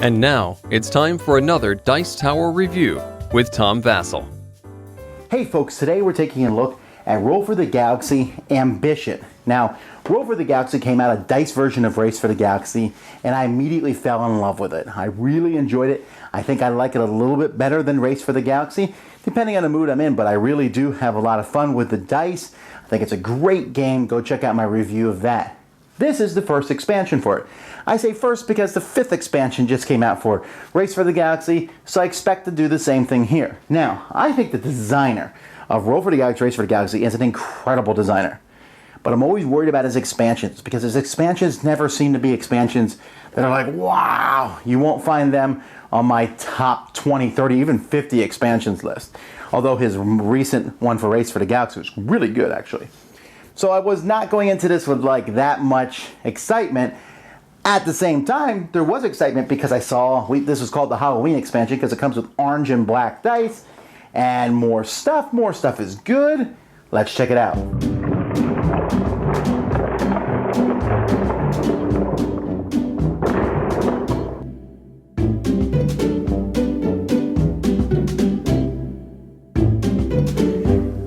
And now, it's time for another Dice Tower review with Tom Vasel. Hey folks, today we're taking a look at Roll for the Galaxy Ambition. Now, Roll for the Galaxy came out a dice version of Race for the Galaxy, and I immediately fell in love with it. I really enjoyed it. I think I like it a little bit better than Race for the Galaxy, depending on the mood I'm in, but I really do have a lot of fun with the dice. I think it's a great game. Go check out my review of that. This is the first expansion for it. I say first because the 5th expansion just came out for Race for the Galaxy, so I expect to do the same thing here. Now, I think the designer of Roll for the Galaxy, Race for the Galaxy is an incredible designer. But I'm always worried about his expansions, because his expansions never seem to be expansions that are like, wow! You won't find them on my top 20, 30, even 50 expansions list. Although his recent one for Race for the Galaxy was really good, actually. So I was not going into this with like that much excitement. At the same time, there was excitement because I saw, this was called the Halloween expansion because it comes with orange and black dice and more stuff. More stuff is good. Let's check it out.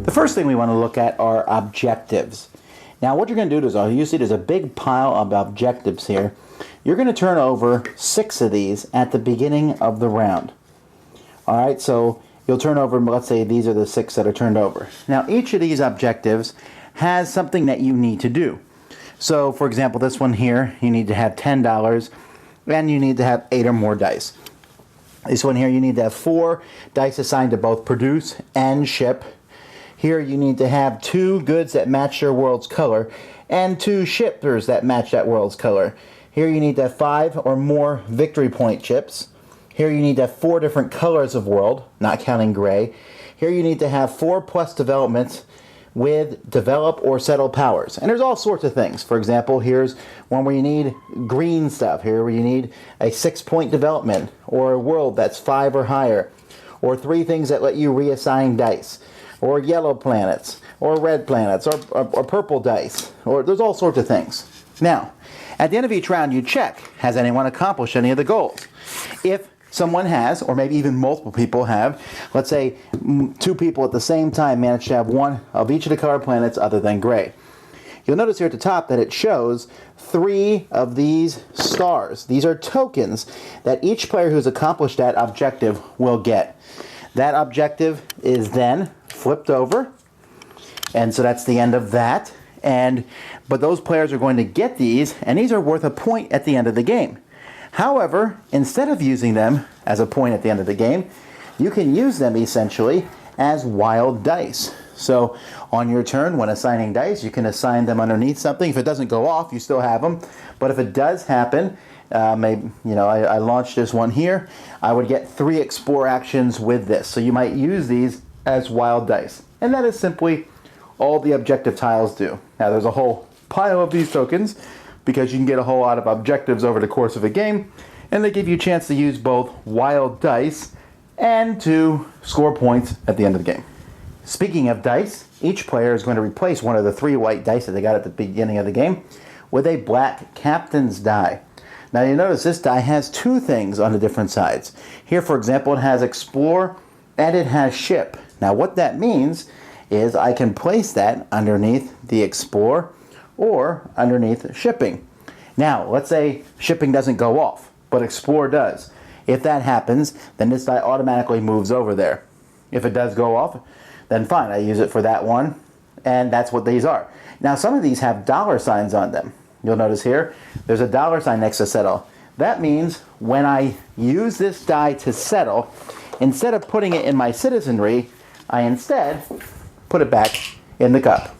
The first thing we want to look at are objectives. Now what you're going to do is, you see there's a big pile of objectives here. You're going to turn over 6 of these at the beginning of the round. Alright, so you'll turn over, let's say these are the 6 that are turned over. Now each of these objectives has something that you need to do. So for example, this one here, you need to have $10 and you need to have 8 or more dice. This one here, you need to have 4 dice assigned to both produce and ship. Here you need to have 2 goods that match your world's color and 2 shippers that match that world's color. Here you need to have 5 or more victory point chips. Here you need to have 4 different colors of world, not counting gray. Here you need to have 4 plus developments with develop or settle powers. And there's all sorts of things. For example, here's one where you need green stuff. Here where you need a 6-point development or a world that's 5 or higher. Or 3 things that let you reassign dice. Or yellow planets, or red planets, or purple dice, or there's all sorts of things. Now, at the end of each round you check, has anyone accomplished any of the goals? If someone has, or maybe even multiple people have, let's say 2 people at the same time manage to have 1 of each of the colored planets other than gray. You'll notice here at the top that it shows 3 of these stars. These are tokens that each player who's accomplished that objective will get. That objective is then flipped over, and so that's the end of that. But those players are going to get these, and these are worth a point at the end of the game. However, instead of using them as a point at the end of the game, you can use them essentially as wild dice. So on your turn, when assigning dice, you can assign them underneath something. If it doesn't go off, you still have them. But if it does happen, maybe, I launched this one here, I would get 3 explore actions with this. So you might use these as wild dice. And that is simply all the objective tiles do. Now there's a whole pile of these tokens because you can get a whole lot of objectives over the course of a game, and they give you a chance to use both wild dice and to score points at the end of the game. Speaking of dice, each player is going to replace one of the 3 white dice that they got at the beginning of the game with a black captain's die. Now you notice this die has 2 things on the different sides. Here, for example, it has explore and it has ship. Now what that means is I can place that underneath the explore or underneath shipping. Now let's say shipping doesn't go off, but explore does. If that happens, then this die automatically moves over there. If it does go off, then fine, I use it for that one, and that's what these are. Now some of these have dollar signs on them. You'll notice here, there's a dollar sign next to settle. That means when I use this die to settle, instead of putting it in my citizenry, I instead put it back in the cup.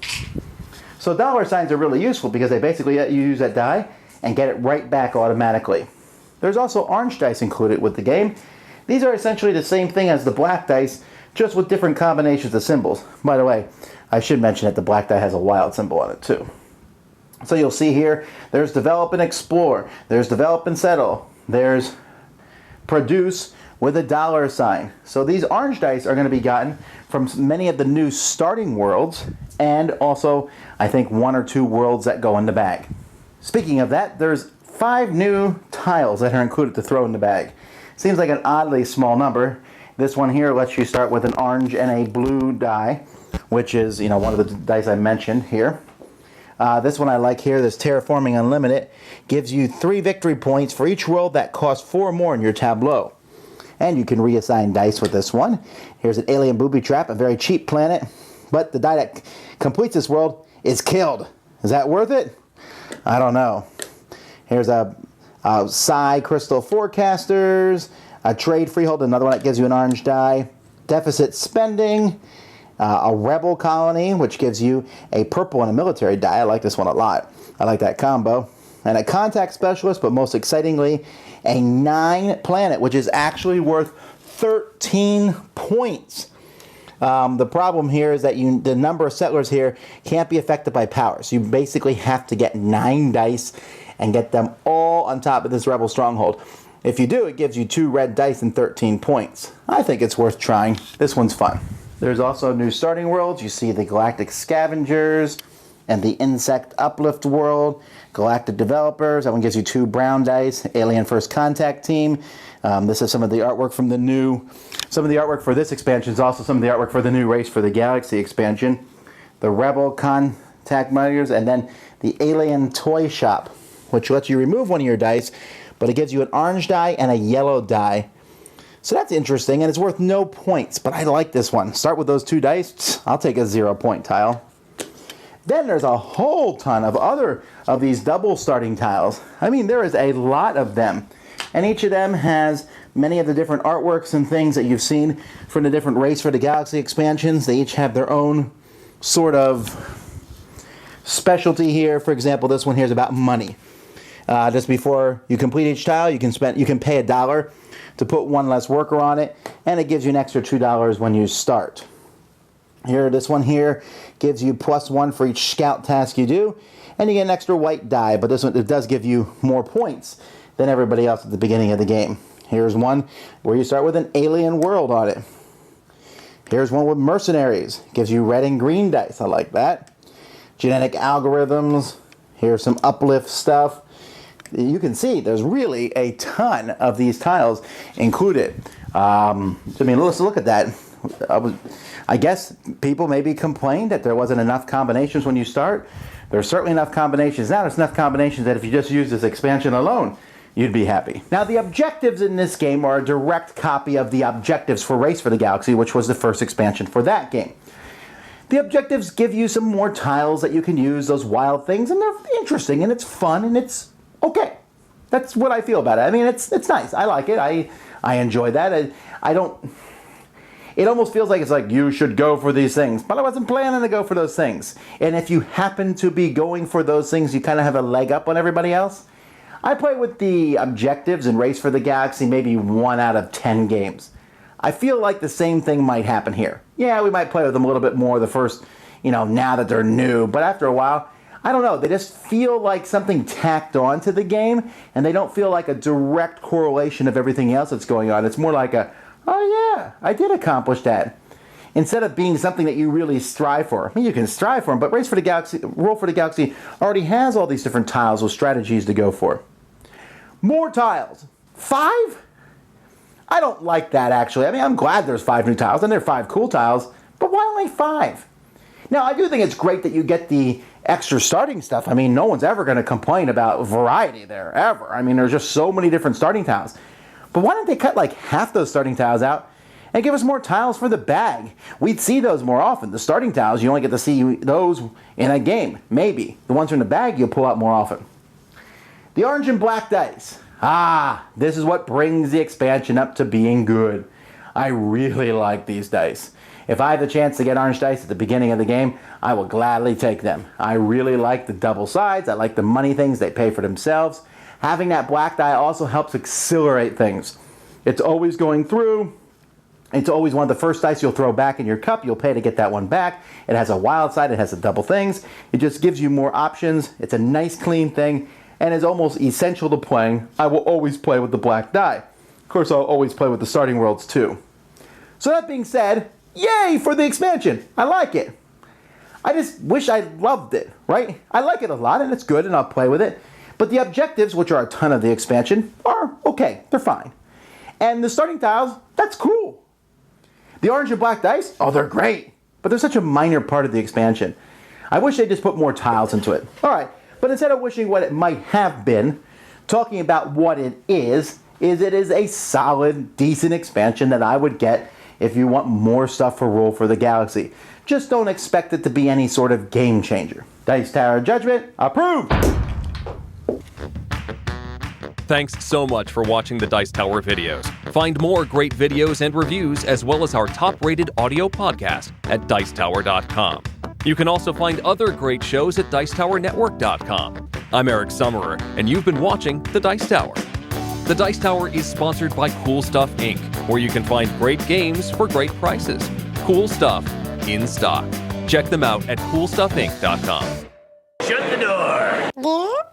So dollar signs are really useful because they basically let you use that die and get it right back automatically. There's also orange dice included with the game. These are essentially the same thing as the black dice, just with different combinations of symbols. By the way, I should mention that the black die has a wild symbol on it too. So you'll see here, there's develop and explore, there's develop and settle, there's produce with a dollar sign. So these orange dice are going to be gotten from many of the new starting worlds, and also I think 1 or 2 worlds that go in the bag. Speaking of that, there's 5 new tiles that are included to throw in the bag. Seems like an oddly small number. This one here lets you start with an orange and a blue die, which is, one of the dice I mentioned here. This one I like here, this Terraforming Unlimited, gives you 3 victory points for each world that costs 4 more in your tableau. And you can reassign dice with this one. Here's an Alien Booby Trap, a very cheap planet, but the die that completes this world is killed. Is that worth it? I don't know. Here's a Psi Crystal Forecasters, a Trade Freehold, another one that gives you an orange die, Deficit Spending, a Rebel Colony, which gives you a purple and a military die. I like this one a lot. I like that combo. And a Contact Specialist, but most excitingly, a 9 planet, which is actually worth 13 points. The problem here is that the number of settlers here can't be affected by power. So you basically have to get 9 dice and get them all on top of this Rebel Stronghold. If you do, it gives you 2 red dice and 13 points. I think it's worth trying. This one's fun. There's also new starting worlds. You see the Galactic Scavengers and the Insect Uplift World. Galactic Developers, that one gives you 2 brown dice. Alien First Contact Team. This is some of the artwork from some of the artwork for this expansion is also some of the artwork for the new Race for the Galaxy expansion. The Rebel Contact Miners, and then the Alien Toy Shop, which lets you remove one of your dice, but it gives you an orange die and a yellow die. So that's interesting, and it's worth no points, but I like this one. Start with those 2 dice, I'll take a 0-point tile. Then there's a whole ton of other of these double starting tiles. I mean, there is a lot of them. And each of them has many of the different artworks and things that you've seen from the different Race for the Galaxy expansions. They each have their own sort of specialty here. For example, this one here is about money. Just before you complete each tile, you can pay $1 to put 1 less worker on it, and it gives you an extra $2 when you start. Here, this one here gives you +1 for each scout task you do, and you get an extra white die, but this one, it does give you more points than everybody else at the beginning of the game. Here's one where you start with an alien world on it. Here's one with mercenaries. Gives you red and green dice. I like that. Genetic algorithms. Here's some uplift stuff. You can see there's really a ton of these tiles included. I mean, let's look at that. I guess people maybe complained that there wasn't enough combinations when you start. There's certainly enough combinations now. There's enough combinations that if you just use this expansion alone, you'd be happy. Now, the objectives in this game are a direct copy of the objectives for Race for the Galaxy, which was the first expansion for that game. The objectives give you some more tiles that you can use, those wild things, and they're interesting, and it's fun, and it's okay. That's what I feel about it. I mean, it's nice. I like it. I enjoy that. It almost feels like it's like you should go for these things, but I wasn't planning to go for those things. And if you happen to be going for those things, you kind of have a leg up on everybody else. I play with the objectives in Race for the Galaxy maybe 1 out of 10 games. I feel like the same thing might happen here. Yeah, we might play with them a little bit more the first, now that they're new, but after a while, I don't know, they just feel like something tacked on to the game, and they don't feel like a direct correlation of everything else that's going on. It's more like oh yeah, I did accomplish that. Instead of being something that you really strive for. I mean, you can strive for them, but Roll for the Galaxy already has all these different tiles with strategies to go for. More tiles. 5? I don't like that, actually. I mean, I'm glad there's 5 new tiles, and there are 5 cool tiles, but why only 5? Now, I do think it's great that you get the extra starting stuff. I mean, no one's ever going to complain about variety there, ever. I mean, there's just so many different starting tiles. But why don't they cut like half those starting tiles out and give us more tiles for the bag? We'd see those more often. The starting tiles, you only get to see those in a game, maybe. The ones in the bag, you'll pull out more often. The orange and black dice. This is what brings the expansion up to being good. I really like these dice. If I have the chance to get orange dice at the beginning of the game, I will gladly take them. I really like the double sides. I like the money things. They pay for themselves. Having that black die also helps accelerate things. It's always going through. It's always one of the first dice you'll throw back in your cup. You'll pay to get that one back. It has a wild side. It has the double things. It just gives you more options. It's a nice, clean thing, and is almost essential to playing. I will always play with the black die. Of course, I'll always play with the starting worlds too. So that being said, yay for the expansion. I like it. I just wish I loved it, right? I like it a lot, and it's good, and I'll play with it. But the objectives, which are a ton of the expansion, are okay. They're fine. And the starting tiles, that's cool. The orange and black dice, oh, they're great. But they're such a minor part of the expansion. I wish they just put more tiles into it. All right, but instead of wishing what it might have been, talking about what it is it is a solid, decent expansion that I would get if you want more stuff for Rule for the Galaxy. Just don't expect it to be any sort of game changer. Dice Tower Judgment, approved! Thanks so much for watching the Dice Tower videos. Find more great videos and reviews as well as our top-rated audio podcast at Dicetower.com. You can also find other great shows at Dicetowernetwork.com. I'm Eric Summerer, and you've been watching The Dice Tower. The Dice Tower is sponsored by Cool Stuff Inc., where you can find great games for great prices. Cool stuff in stock. Check them out at CoolStuffInc.com. Shut the door.